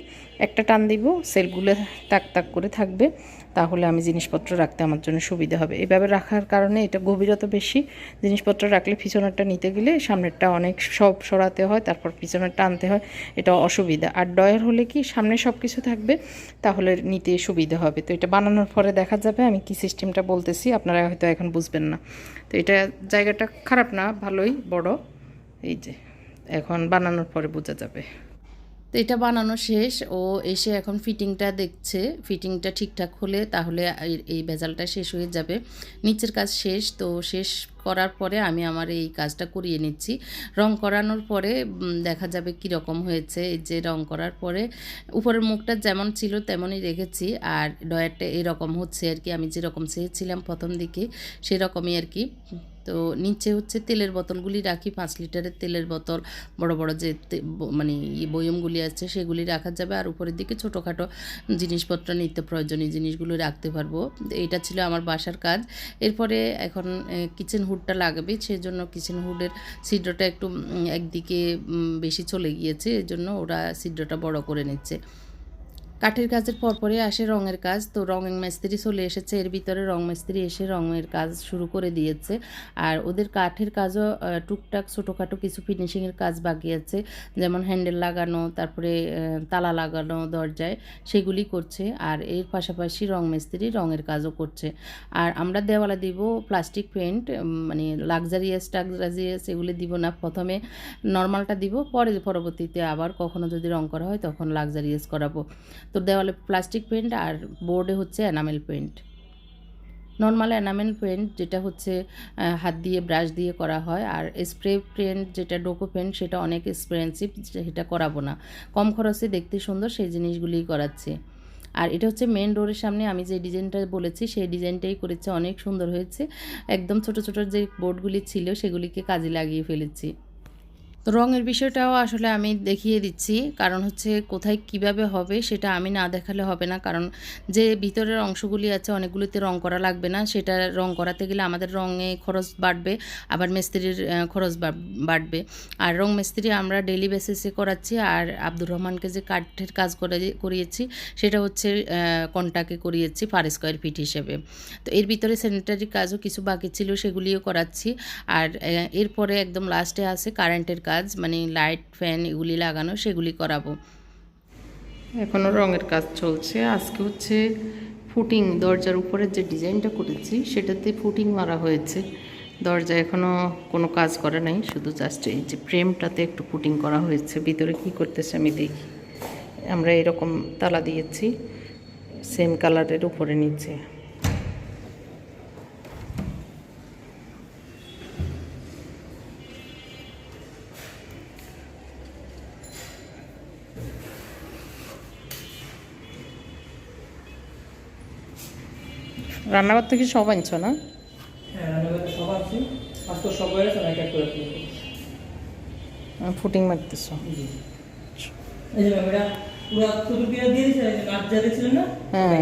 একটা টান দিব, সেলগুলো তাক করে থাকবে। তাহলে আমি জিনিসপত্র রাখতে আমার জন্য সুবিধা হবে। এভাবে রাখার কারণে এটা গভীরতা বেশি, জিনিসপত্র রাখলে পিছনেরটা নিতে গেলে সামনেরটা অনেক সব সরাতে হয়, তারপর পিছনেরটা আনতে হয়, এটা অসুবিধা। আর ডয়ার হলে কি সামনে সব কিছু থাকবে, তাহলে নিতে সুবিধা হবে। তো এটা বানানোর পরে দেখা যাবে আমি কি সিস্টেমটা বলতেছি, আপনারা হয়তো এখন বুঝবেন না। তো এটা জায়গাটা খারাপ না, ভালোই বড়, এই যে এখন বানানোর পরে বোঝা যাবে। তো এটা বানানো শেষ, ও এসে এখন ফিটিংটা দেখছে, ফিটিংটা ঠিকঠাক হলে তাহলে এই ভেজালটা শেষ হয়ে যাবে। নিচের কাজ শেষ, তো শেষ করার পরে আমি আমার এই কাজটা করিয়ে নিচ্ছি। রং করানোর পরে দেখা যাবে কি রকম হয়েছে। এই যে রং করার পরে উপরের মুখটা যেমন ছিল তেমনই রেখেছি, আর ডয়ারটা এরকম হচ্ছে আর কি, আমি যেরকম চেয়েছিলাম প্রথম দিকে সেরকমই আর কি। তো নিচে হচ্ছে তেলের বোতলগুলি রাখি, 5 লিটারের তেলের বোতল, বড় বড় যে মানে বয়মগুলি আছে সেগুলি রাখা যাবে, আর উপরের দিকে ছোটোখাটো জিনিসপত্র নিত্য প্রয়োজনীয় জিনিসগুলো রাখতে পারবো। এটা ছিল আমার বাসার কাজ। এরপরে এখন কিচেন হুডটা লাগাবে, সেজন্য কিচেন হুডের ছিদ্রটা একটু একদিকে বেশি চলে গিয়েছে, এজন্য ওরা ছিদ্রটা বড় করে নিচ্ছে। কাঠের কাজের পরপরই আসে রঙের কাজ। তো রঙের মিস্ত্রি চলে এসেছে, এর ভিতরে রং মিস্ত্রি এসে রঙের কাজ শুরু করে দিয়েছে। আর ওদের কাঠের কাজও টুকটাক ছোটোখাটো কিছু ফিনিশিংয়ের কাজ বাকি আছে, যেমন হ্যান্ডেল লাগানো, তারপরে তালা লাগানো দরজায়, সেগুলি করছে। আর এর পাশাপাশি রং মিস্ত্রি রঙের কাজও করছে। আর আমরা দেওয়ালে দিব প্লাস্টিক পেন্ট, মানে লাক্সারিয়াস এগুলি দিব না, প্রথমে নর্মালটা দিব, পরবর্তীতে আবার কখনো যদি রং করা হয় তখন লাক্সারিয়াস করাবো। তো দেওয়ালে প্লাস্টিক পেন্ট আর বোর্ডে হচ্ছে enamel paint. Normal enamel paint যেটা হচ্ছে হাত দিয়ে ব্রাশ দিয়ে করা হয়, আর স্প্রে পেন্ট যেটা ডোকো পেন্ট সেটা অনেক এক্সপেন্সিভ, সেটা করাবো না, কম খরচে দেখতে সুন্দর সেই জিনিসগুলিই করাচ্ছি। আর এটা হচ্ছে মেন ডোরের সামনে আমি যে ডিজাইনটা বলেছি সেই ডিজাইনটাই করেছে, অনেক সুন্দর হয়েছে। একদম ছোট ছোট যে বোর্ডগুলি ছিল সেগুলিকে কাজে লাগিয়ে ফেলেছি। তো রঙের বিষয়টাও আসলে আমি দেখিয়ে দিচ্ছি, কারণ হচ্ছে কোথায় কিভাবে হবে সেটা আমি না দেখালে হবে না। কারণ যে ভিতরের অংশগুলি আছে অনেকগুলিতে রং করা লাগবে না, সেটা রং করাতে গেলে আমাদের রঙে খরচ বাড়বে, আবার মিস্ত্রির খরচ বাড়বে। আর রং মিস্ত্রি আমরা ডেইলি বেসিসে করাচ্ছি, আর আব্দুর রহমানকে যে কাঠের কাজ করিয়েছি সেটা হচ্ছে কন্টাকে করিয়েছি পার স্কোয়ার ফিট হিসেবে। তো এর ভিতরে স্যানিটারি কাজও কিছু বাকি ছিল, সেগুলিও করাচ্ছি। আর এরপরে একদম লাস্টে আছে কারেন্টের কাজ, মানে লাইট ফ্যান এগুলি লাগানো, সেগুলি করাবো। এখনও রঙের কাজ চলছে। আজকে হচ্ছে ফুটিং, দরজার উপরে যে ডিজাইনটা করেছি সেটাতে ফুটিং মারা হয়েছে। দরজা এখনও কোনো কাজ করে নাই, শুধু জাস্ট এই যে ফ্রেমটাতে একটু ফুটিং করা হয়েছে। ভিতরে কি করতেছে আমি দেখি। আমরা এরকম তালা দিয়েছি সেম কালারের উপরে নিচে। রান্নাঘর থেকে সব আনছো না? হ্যাঁ, রান্নাঘরে সব আছে, আজ তো সব হয়েছে না, এক এক করে ফুটিং মারতেছো? এই যে ম্যাম, এটা পুরো চতুর্দিকে দিয়ে দিয়েছে, এই যে কাঠ যা দেখছিলেন না? হ্যাঁ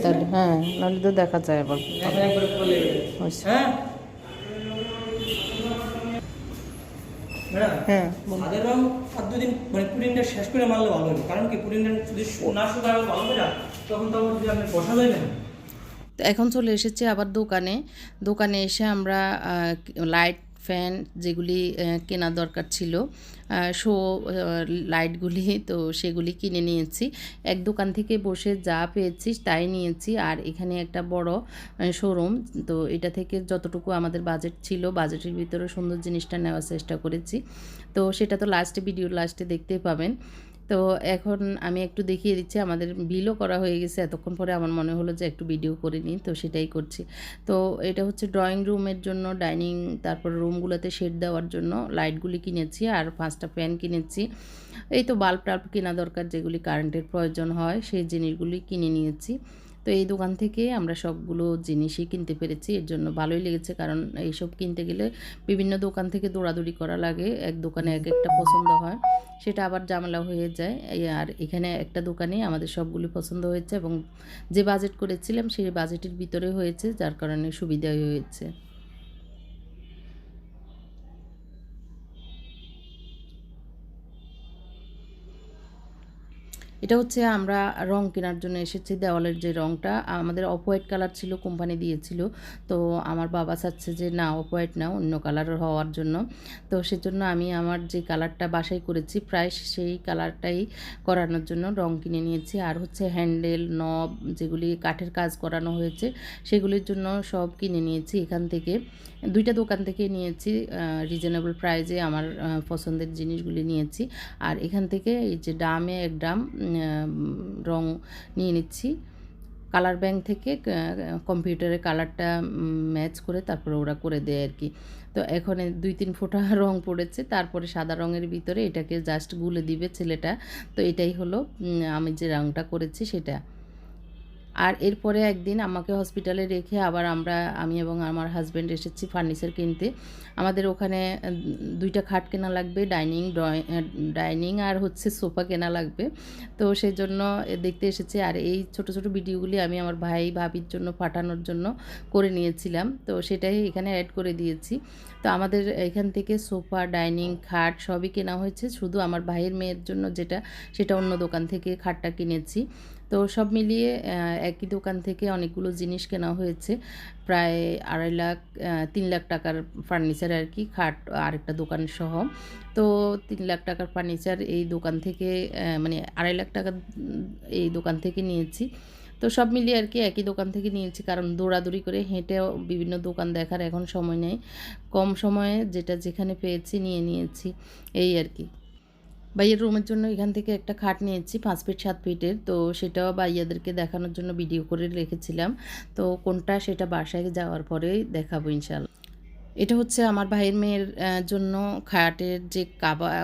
তাহলে হ্যাঁ, নাহলে তো দেখা যায় আবার। এখন একবারে পুরো লেগে গেছে। আচ্ছা। হ্যাঁ ম্যাডাম, হ্যাঁ ছাদের রং আর দুদিন মানে পুডিংটা শেষ করে মারলে ভালো হবে, কারণ কি পুডিংটা যদি না শুকায় ভালো হবে না, তখন তো যদি আপনি বসা যাবে না। তো এখন চলে এসেছি আবার দোকানে এসে আমরা লাইট ফ্যান যেগুলি কেনা দরকার ছিল, শো লাইটগুলি, তো সেগুলি কিনে নিয়েছি। এক দোকান থেকে বসে যা পেয়েছি তাই নিয়েছি। আর এখানে একটা বড় শোরুম, তো এটা থেকে যতটুকু আমাদের বাজেট ছিল বাজেটের ভিতরে সুন্দর জিনিসটা নেওয়ার চেষ্টা করেছি। তো সেটা তো ভিডিওর লাস্টে দেখতেই পাবেন। তো এখন আমি একটু দেখিয়ে দিচ্ছি, আমাদের বিলও করা হয়ে গেছে। এতক্ষণ পরে আমার মনে হলো যে একটু ভিডিও করে নিই, তো সেটাই করছি। তো এটা হচ্ছে ড্রয়িং রুমের জন্য, ডাইনিং, তারপর রুমগুলোতে শেড দেওয়ার জন্য লাইটগুলি কিনেছি, আর 5টা ফ্যান কিনেছি। এই তো বাল্ব টাল্ব কেনা দরকার, যেগুলি কারেন্টের প্রয়োজন হয় সেই জিনিসগুলি কিনে নিয়েছি। তো এই দোকান থেকে আমরা সবগুলো জিনিসই কিনতে পেরেছি, এর জন্য ভালোই লেগেছে। কারণ এইসব কিনতে গেলে বিভিন্ন দোকান থেকে দৌড়াদৌড়ি করা লাগে, এক দোকানে এক একটা পছন্দ হয়, সেটা আবার ঝামেলা হয়ে যায়। আর এখানে একটা দোকানে আমাদের সবগুলি পছন্দ হয়েছে, এবং যে বাজেট করেছিলাম সেই বাজেটের ভিতরে হয়েছে, যার কারণে সুবিধাই হয়েছে। এটা হচ্ছে আমরা রং কেনার জন্য এসেছি। দেওয়ালের যে রংটা আমাদের অফ হোয়াইট কালার ছিল, কোম্পানি দিয়েছিল। তো আমার বাবা চাচ্ছে যে না অফ হোয়াইট না, অন্য কালার হওয়ার জন্য। তো সেজন্য আমি আমার যে কালারটা বাসায় করেছি প্রায় সেই কালারটাই করানোর জন্য রং কিনে নিয়েছি। আর হচ্ছে হ্যান্ডেল, নব যেগুলি কাঠের কাজ করানো হয়েছে সেগুলির জন্য সব কিনে নিয়েছি এখান থেকে। 2টা দোকান থেকে নিয়েছি, রিজনেবল প্রাইজে আমার পছন্দের জিনিসগুলি নিয়েছি। আর এখান থেকে এই যে ড্রামে 1 ড্রাম রং নিয়ে নিচ্ছি। কালার ব্যাংক থেকে কম্পিউটারে কালারটা ম্যাচ করে তারপরে ওরা করে দেয় আর কি। তো এখন 2-3 ফোঁটা রং পড়েছে, তারপরে সাদা রঙের ভিতরে এটাকে জাস্ট গুলে দিবে ছেলেটা। তো এটাই হলো আমি যে রংটা করেছি সেটা। আর এরপরে একদিন আমাকে হসপিটালে রেখে আবার আমি এবং আমার হাজব্যান্ড এসেছি ফার্নিচার কিনতে। আমাদের ওখানে 2টা খাট কেনা লাগবে, ডাইনিং আর হচ্ছে সোফা কেনা লাগবে। তো সেজন্য দেখতে এসেছি। আর এই ছোট ছোট ভিডিওগুলি আমি আমার ভাই ভাবির জন্য পাঠানোর জন্য করে নিয়েছিলাম, তো সেটাই এখানে অ্যাড করে দিয়েছি। তো আমাদের এখান থেকে সোফা, ডাইনিং, খাট সবই কেনা হয়েছে, শুধু আমার ভাইয়ের মেয়ের জন্য সেটা অন্য দোকান থেকে খাটটা কিনেছি। তো সব মিলিয়ে একই দোকান থেকে অনেকগুলো জিনিস কেনা হয়েছে, প্রায় 2.5 লাখ 3 লাখ টাকার ফার্নিচার আর কি, খাট আরেকটা দোকান সহ। তো 3 লাখ টাকার ফার্নিচার এই দোকান থেকে মানে 2.5 লাখ টাকা এই দোকান থেকে নিয়েছি। তো সব মিলিয়ে আর কি একই দোকান থেকে নিয়েছি, কারণ দৌড়াদৌড়ি করে হেঁটেও বিভিন্ন দোকান দেখার এখন সময় নেই। কম সময়ে যেটা যেখানে পেয়েছি নিয়েছি এই আর কি। ভাইয়ের রুমের জন্য এখান থেকে একটা খাট নিয়েছি 5 ফিট 7 ফিটের। তো সেটাও ভাইয়াদেরকে দেখানোর জন্য ভিডিও করে রেখেছিলাম। তো কোনটা সেটা বাসায় যাওয়ার পরেই দেখাবো ইনশাআল্লাহ। এটা হচ্ছে আমার ভাইয়ের মেয়ের জন্য খাটের যে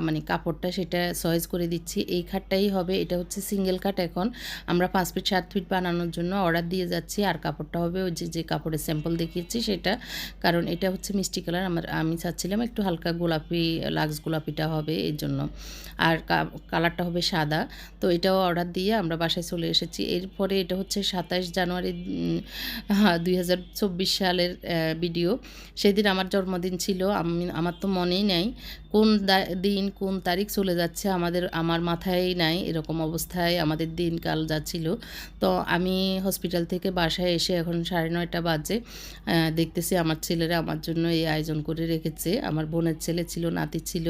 মানে কাপড়টা সেটা চয়েস করে দিচ্ছি। এই খাটটাই হবে, এটা হচ্ছে সিঙ্গেল খাট। এখন আমরা 5 ফিট 7 ফিট বানানোর জন্য অর্ডার দিয়ে যাচ্ছি। আর কাপড়টা হবে ওই যে কাপড়ের স্যাম্পল দেখিয়েছি সেটা, কারণ এটা হচ্ছে মিষ্টি কালার, আমি চাচ্ছিলাম একটু হালকা গোলাপি, লাক্স গোলাপিটা হবে এই জন্য। আর কালারটা হবে সাদা। তো এটাও অর্ডার দিয়ে আমরা বাসায় চলে এসেছি। এরপরে এটা হচ্ছে 27 জানুয়ারি 2024 সালের ভিডিও। সেদিন আমার জন্মদিন ছিল। আমার তো মনেই নাই কোন দিন কোন তারিখ চলে যাচ্ছে, আমার মাথায় নাই। এরকম অবস্থায় আমাদের দিনকাল যাচ্ছিল। তো আমি হসপিটাল থেকে বাসায় এসে এখন 9:30 বাজে দেখতেছি আমার ছেলেরা আমার জন্য এই আয়োজন করে রেখেছে। আমার বোনের ছেলে ছিল, নাতি ছিল।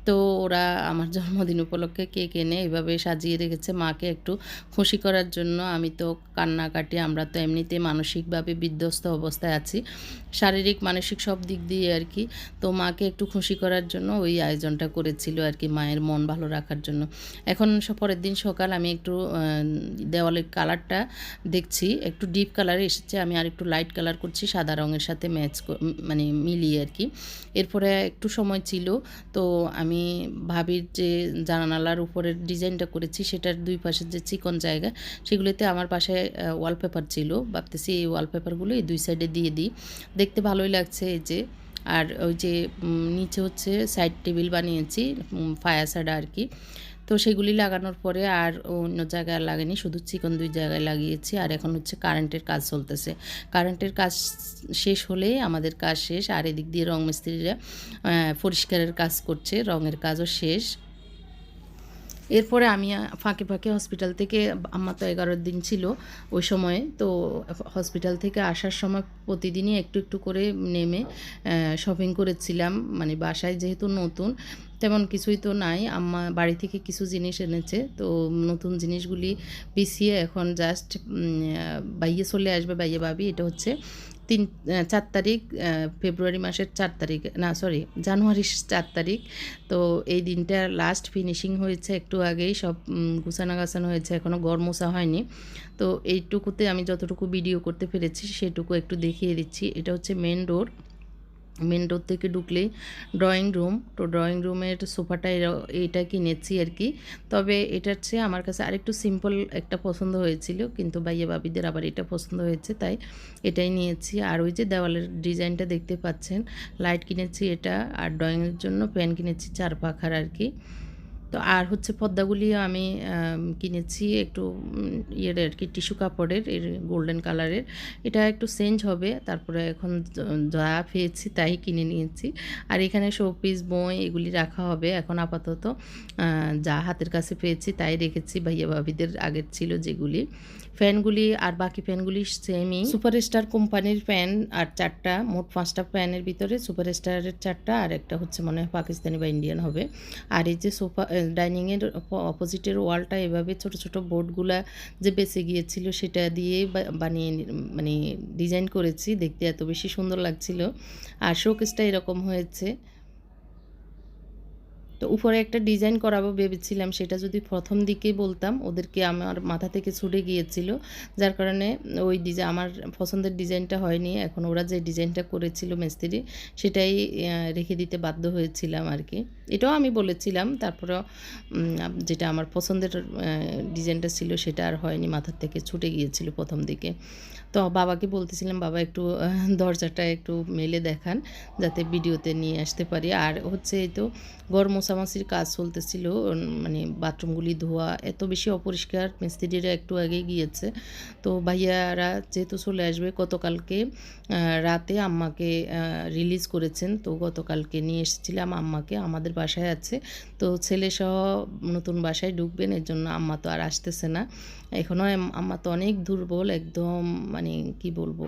তো ওরা আমার জন্মদিন উপলক্ষে কেক এনে এভাবে সাজিয়ে রেখেছে মাকে একটু খুশি করার জন্য। আমি তো কান্নাকাটি, আমরা তো এমনিতে মানসিকভাবে বিধ্বস্ত অবস্থায় আছি, শারীরিক মানসিক সব দিক দিয়ে আর কি। তো মাকে একটু খুশি করার জন্য ওই আয়োজনটা করেছিল আর কি, মায়ের মন ভালো রাখার জন্য। এখন পরের দিন সকাল আমি একটু দেওয়ালের কালারটা দেখছি, একটু ডিপ কালারে এসেছে, আমি আর একটু লাইট কালার করছি সাদা রঙের সাথে মানে মিলিয়ে আর কি। এরপরে একটু সময় ছিল, তো আমি ভাবির যে জানালার উপরের ডিজাইনটা করেছি সেটার 2 পাশের যে চিকন জায়গা সেগুলিতে আমার পাশে ওয়ালপেপার ছিল, ভাবতেছি এই ওয়ালপেপারগুলো এই 2 সাইডে দিয়ে দিই, দেখতে ভালোই লাগছে এই যে। আর ওই যে নিচে হচ্ছে সাইড টেবিল বানিয়েছি ফায়ার সাইড আর কি। তো সেগুলি লাগানোর পরে আর অন্য জায়গায় লাগাইনি, শুধু চিকন 2 জায়গায় লাগিয়েছি। আর এখন হচ্ছে কারেন্টের কাজ চলতেছে, কারেন্টের কাজ শেষ হলেই আমাদের কাজ শেষ। আর এদিক দিয়ে রং মিস্ত্রিরা পরিষ্কারের কাজ করছে, রঙের কাজও শেষ। এরপরে আমি ফাঁকে ফাঁকে হসপিটাল থেকে, আমার তো 11 দিন ছিল ওই সময়ে, তো হসপিটাল থেকে আসার সময় প্রতিদিনই একটু একটু করে নেমে শপিং করেছিলাম। মানে বাসায় যেহেতু নতুন তেমন কিছুই তো নাই, আম্মা বাড়ি থেকে কিছু জিনিস এনেছে, তো নতুন জিনিসগুলি পিছিয়ে এখন জাস্ট বাইয়ে চলে আসবে, বাইয়ে ভাবি। এটা হচ্ছে 4 তারিখ, ফেব্রুয়ারি মাসের 4 তারিখ, না সরি জানুয়ারির 4 তারিখ। তো এই দিনটা লাস্ট ফিনিশিং হয়েছে একটু আগেই, সব গুছানো হয়েছে, এখনও ঘর মোছা হয়নি। তো এইটুকুতে আমি যতটুকু ভিডিও করতে পেরেছি সেটুকু একটু দেখিয়ে দিচ্ছি। এটা হচ্ছে মেন ডোর থেকে ঢুকলেই ড্রয়িং রুম। তো ড্রয়িং রুমের সোফাটা এইটা কিনেছি আর কি। তবে এটার চেয়ে আমার কাছে আরেকটু সিম্পল একটা পছন্দ হয়েছিল, কিন্তু ভাইয়া ভাবিদের আবার এটা পছন্দ হয়েছে, তাই এটাই নিয়েছি। আর ওই যে দেওয়ালের ডিজাইনটা দেখতে পাচ্ছেন, লাইট কিনেছি এটা। আর ড্রয়িংয়ের জন্য ফ্যান কিনেছি 4 পাখার আর কি। তো আর হচ্ছে পর্দাগুলি আমি কিনেছি একটু ইয়ের আর কি টিস্যু কাপড়ের এর গোল্ডেন কালারের। এটা একটু চেঞ্জ হবে, তারপরে এখন যা পেয়েছি তাই কিনে নিয়েছি। আর এখানে শোপিস বই এগুলি রাখা হবে। এখন আপাতত যা হাতের কাছে পেয়েছি তাই রেখেছি, ভাইয়া ভাবিদের আগের ছিল যেগুলি। ফ্যানগুলি আর বাকি ফ্যানগুলি সেমই, সুপারস্টার কোম্পানির ফ্যান আর 4টা, মোট 5টা ফ্যানের ভিতরে সুপারস্টারের 4টা আর একটা হচ্ছে মনে হয় পাকিস্তানি বা ইন্ডিয়ান হবে। আর এই যে সোফা ডাইনিংয়ের অপোজিটের ওয়ালটা এভাবে ছোট ছোট বোর্ডগুলা যে বেঁচে গিয়েছিল সেটা দিয়ে বানিয়ে মানে ডিজাইন করেছি, দেখতে এত বেশি সুন্দর লাগছিল। আর শোকেসটা এরকম হয়েছে। তো উপরে একটা ডিজাইন করাবো ভেবেছিলাম, সেটা যদি প্রথম দিকেই বলতাম ওদেরকে আমার মাথা থেকে ছুটে গিয়েছিল, যার কারণে ওই আমার পছন্দের ডিজাইনটা হয়নি। এখন ওরা যে ডিজাইনটা করেছিল মিস্ত্রি সেটাই রেখে দিতে বাধ্য হয়েছিলাম আর কি। এটাও আমি বলেছিলাম, তারপরেও যেটা আমার পছন্দের ডিজাইনটা ছিল সেটা আর হয়নি, মাথার থেকে ছুটে গিয়েছিল প্রথম দিকে। তো বাবাকে বলতেছিলাম বাবা একটু দরজাটা একটু মেলে দেখান যাতে ভিডিওতে নিয়ে আসতে পারি। আর হচ্ছে এই তো ঘর মোছামাছির কাজ চলতেছিল, মানে বাথরুমগুলি ধোয়া এত বেশি অপরিষ্কার, মিস্ত্রিরা একটু আগেই গিয়েছে। তো ভাইয়ারা যেহেতু চলে আসবে, গতকালকে রাতে আম্মাকে রিলিজ করেছেন, তো গতকালকে নিয়ে এসেছিলাম আম্মাকে, আমাদের বাসায় আছে। তো ছেলেসহ নতুন বাসায় ঢুকবেন, এর জন্য আম্মা তো আর আসতেছে না এখনও। আম্মা তো অনেক দুর্বল, একদম মানে কি বলবো,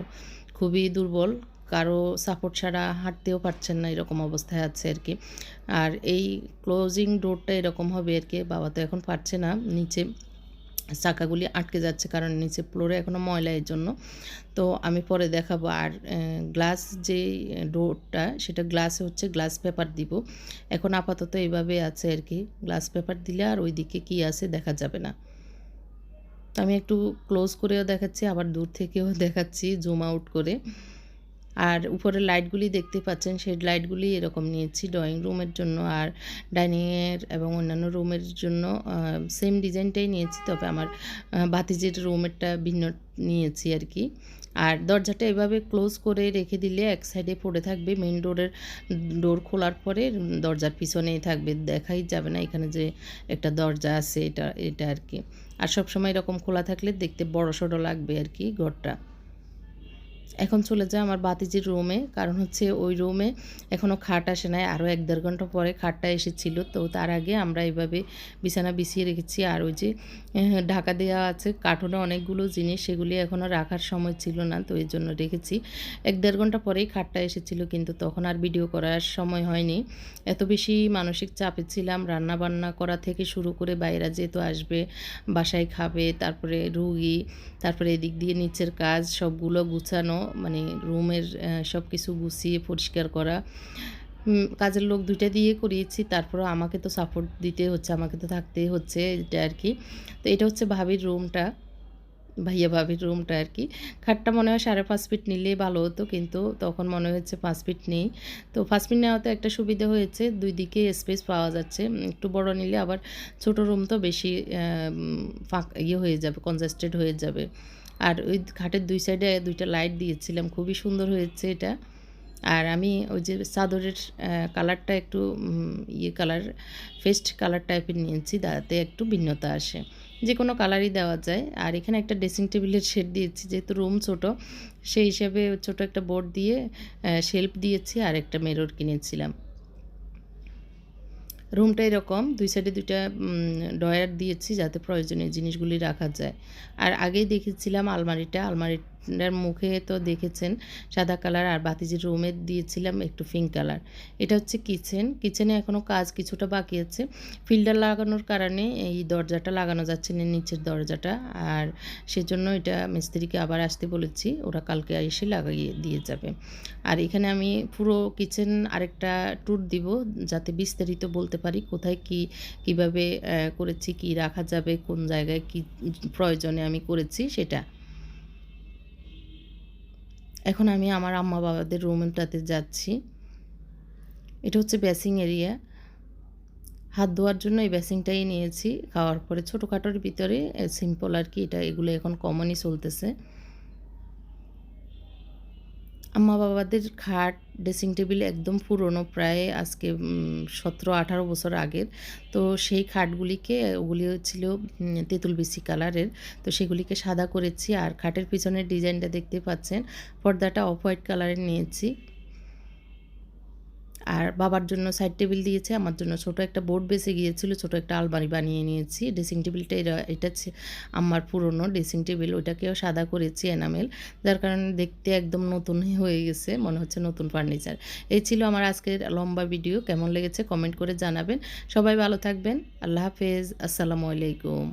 খুবই দুর্বল, কারো সাপোর্ট ছাড়া হাঁটতেও পারছেন না, এরকম অবস্থায় আছে আর কি। আর এই ক্লোজিং ডোরটা এরকম হবে আর কি। বাবা তো এখন পারছে না, নিচে চাকাগুলি আটকে যাচ্ছে কারণ নিচে ফ্লোরে এখনও ময়লা, এর জন্য। তো আমি পরে দেখাবো। আর গ্লাস যে ডোরটা সেটা গ্লাসে হচ্ছে গ্লাস পেপার দিব। এখন আপাতত এইভাবে আছে আর কি, গ্লাস পেপার দিলে আর ওই দিকে কী আছে দেখা যাবে না। তো আমি একটু ক্লোজ করেও দেখাচ্ছি, আবার দূর থেকেও দেখাচ্ছি জুম আউট করে। আর উপরের লাইটগুলি দেখতে পাচ্ছেন, সেই লাইটগুলি এরকম নিয়েছি ড্রয়িং রুমের জন্য আর ডাইনিংয়ের এবং অন্যান্য রুমের জন্য সেম ডিজাইনটাই নিয়েছি, তবে আমার ভাতিজির রুমেরটা ভিন্ন নিয়েছি আর কি। আর দরজাটা এভাবে ক্লোজ করে রেখে দিলে এক সাইডে পড়ে থাকবে, মেইন ডোর খোলার পরে দরজার পিছনেই থাকবে, দেখাই যাবে না এখানে যে একটা দরজা আছে, এটা আর কি। আর সবসময় এরকম খোলা থাকলে দেখতে বড় সড়ো লাগবে আর কি ঘরটা। এখন চলে যায় আমার বাতিজির রুমে, কারণ হচ্ছে ওই রুমে এখনও খাট আসে নাই, আরও 1-1.5 ঘন্টা পরে খাটটা এসেছিল। তো তার আগে আমরা এইভাবে বিছানা বিছিয়ে রেখেছি। আর ওই যে ঢাকা দেওয়া আছে কার্টুনে অনেকগুলো জিনিস, সেগুলি এখনও রাখার সময় ছিল না, তো এই জন্য রেখেছি। 1-1.5 ঘন্টা পরেই খাটটা এসেছিল, কিন্তু তখন আর ভিডিও করার সময় হয়নি, এত বেশি মানসিক চাপে ছিলাম। রান্না বান্না করা থেকে শুরু করে বাইরে যেহেতু আসবে, বাসায় খাবে, তারপরে রুগী, তারপরে এদিক দিয়ে নিচের কাজ সবগুলো গুছানো, মানে রুমের সব কিছু গুছিয়ে পরিষ্কার করা। কাজের লোক 2টা দিয়ে করিয়েছি, তারপরে আমাকে তো সাপোর্ট দিতে হচ্ছে, আমাকে তো থাকতেই হচ্ছে, এটা আর কি। তো এটা হচ্ছে ভাবির রুমটা, ভাইয়া ভাবির রুমটা আর কি। খাটটা মনে হয় 5.5 ফিট নিলেই ভালো হতো, কিন্তু তখন মনে হচ্ছে 5 ফিট নেই। তো 5 ফিট নেওয়াতে একটা সুবিধা হয়েছে, 2 দিকে স্পেস পাওয়া যাচ্ছে। একটু বড় নিলে আবার ছোট রুম তো বেশি হয়ে যাবে, কনজেস্টেড হয়ে যাবে। আর ওই খাটের 2 সাইডে 2টা লাইট দিয়েছিলাম, খুবই সুন্দর হয়েছে এটা। আর আমি ওই যে চাদরের কালারটা একটু কালার, পেস্ট কালার টাইপের নিয়েছি, তাতে একটু ভিন্নতা আসে, যে কোনো কালারই দেওয়া যায়। আর এখানে একটা ড্রেসিং টেবিলের শেড দিয়েছি, যেহেতু রুম ছোট সেই হিসাবে ছোট একটা বোর্ড দিয়ে শেলফ দিয়েছি, আর একটা মিরর কিনেছিলাম। রুমটা এরকম 2 সাইডে 2টা ড্রয়ার দিয়েছি যাতে প্রয়োজনীয় জিনিসগুলি রাখা যায়। আর আগেই দেখেছিলাম আলমারিটার মুখে তো দেখেছেন সাদা কালার, আর বাতিজির রুমে দিয়েছিলাম একটু পিঙ্ক কালার। এটা হচ্ছে কিচেনে এখনও কাজ কিছুটা বাকি আছে, ফিল্টার লাগানোর কারণে এই দরজাটা লাগানো যাচ্ছে না, নিচের দরজাটা, আর সেজন্য এটা মিস্ত্রিকে আবার আসতে বলেছি, ওরা কালকে এসে লাগিয়ে দিয়ে যাবে। আর এখানে আমি পুরো কিচেন আরেকটা ট্যুর দিব, যাতে বিস্তারিত বলতে পারি কোথায় কিভাবে করেছি, কি রাখা যাবে, কোন জায়গায় কি প্রয়োজনে আমি করেছি সেটা। এখন আমি আমার আম্মা বাবাদের রুমটাতে যাচ্ছি। এটা হচ্ছে বেসিং এরিয়া, হাত ধোয়ার জন্য এই বেসিংটাই নিয়েছি। খাওয়ার পরে ছোটোখাটোর ভিতরে সিম্পল আর কি, এগুলো এখন কমনই চলতেছে। আম্মা বাবাদের খাট ড্রেসিং টেবিল একদম পুরনো, প্রায় আজকে 17-18 বছর আগের। তো সেই খাটগুলিকে, ওগুলি ছিল তেঁতুল বিচি কালারের, তো সেগুলিকে সাদা করেছি। আর খাটের পিছনের ডিজাইনটা দেখতে পাচ্ছেন, পর্দাটা অফ হোয়াইট কালারের নিয়েছি। আর বাবার জন্য সাইড টেবিল দিয়েছে, আমার জন্য ছোট একটা বোর্ড বেঁচে গিয়েছিল, ছোট একটা আলমারি বানিয়ে নিয়েছি। ড্রেসিং টেবিলটা এটা আমার পুরনো ড্রেসিং টেবিল, ওইটাকেও সাদা করেছি এনামেল, যার কারণে দেখতে একদম নতুন হয়ে গেছে, মনে হচ্ছে নতুন ফার্নিচার। এই ছিল আমার আজকের লম্বা ভিডিও, কেমন লেগেছে কমেন্ট করে জানাবেন। সবাই ভালো থাকবেন, আল্লাহ হাফেজ, আসসালামু আলাইকুম।